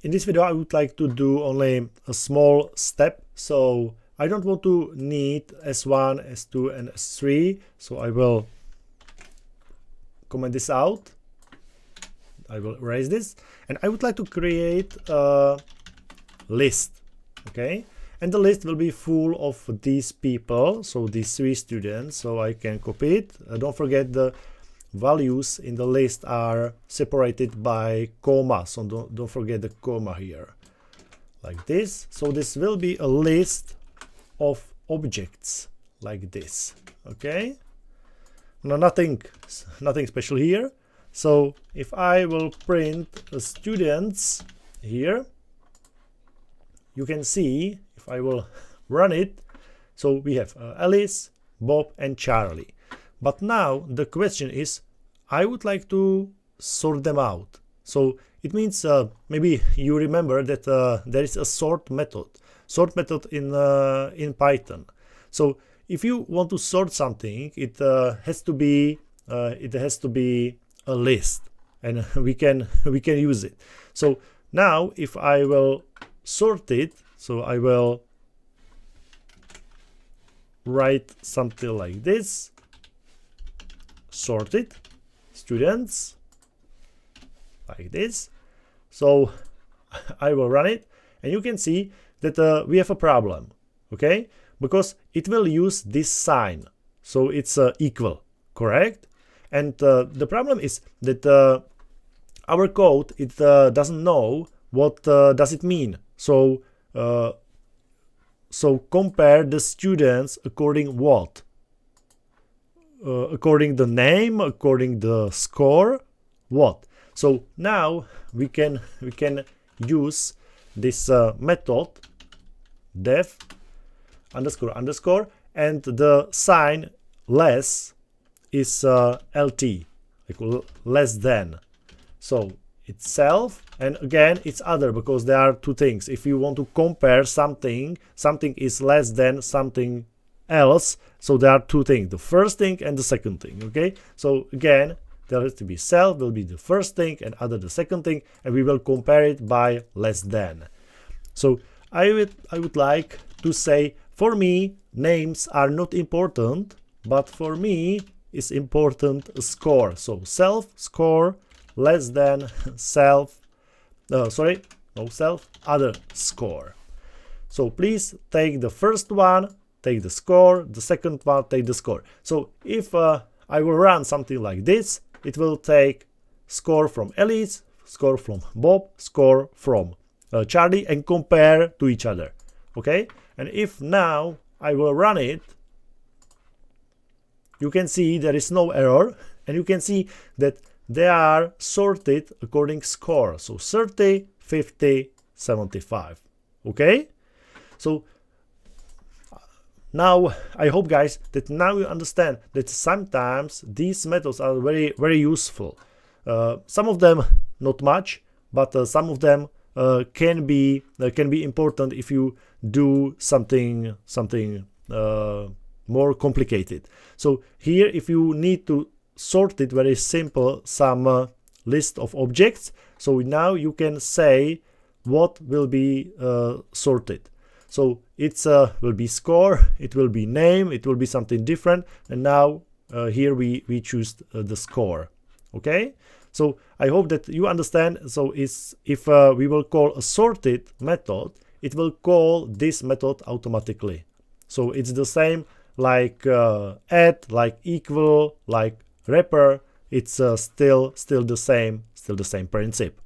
In this video, I would like to do only a small step. So I don't want to need S1, S2, and S3. So I will comment this out. I will erase this. And I would like to create a list. Okay. And the list will be full of these people. So these 3 students. So I can copy it. Don't forget the values in the list are separated by comma, so don't forget the comma here, like this. So this will be a list of objects like this. Okay, now nothing special here. So if I will print students here, you can see if I will run it, so we have Alice, Bob, and Charlie. But now the question is, I would like to sort them out. So it means maybe you remember that there is a sort method in Python. So if you want to sort something, it has to be a list, and we can use it. So now if I will sort it, so I will write something like this. Sorted students like this. So I will run it, and you can see that we have a problem, okay, because it will use this sign, so it's equal, correct? And the problem is that our code, it doesn't know what does it mean. So so compare the students according what? According the name, according the score, what? So now we can use this method def underscore underscore, and the sign less is lt, like less than. So it's self, and again it's other, because there are 2 things. If you want to compare something is less than something else, so there are 2 things, the first thing and the second thing. Okay, so again there has to be self will be the first thing and other the second thing, and we will compare it by less than. So I would like to say, for me names are not important, but for me is important a score. So self score less than self self other score. So please take the first one, take the score, the second one, take the score. So if I will run something like this, it will take score from Alice, score from Bob, score from Charlie, and compare to each other. Okay, and if now I will run it, you can see there is no error, and you can see that they are sorted according score. So 30, 50, 75. Okay, so now I hope, guys, that now you understand that sometimes these methods are very useful. Some of them not much, but some of them can be important if you do something more complicated. So here, if you need to sort it very simple, some list of objects, so now you can say what will be sorted. So it's will be score, it will be name, it will be something different, and now here we choose the score. Okay, so I hope that you understand. So if we will call a sorted method, it will call this method automatically. So it's the same like add, like equal, like wrapper. It's still the same principle.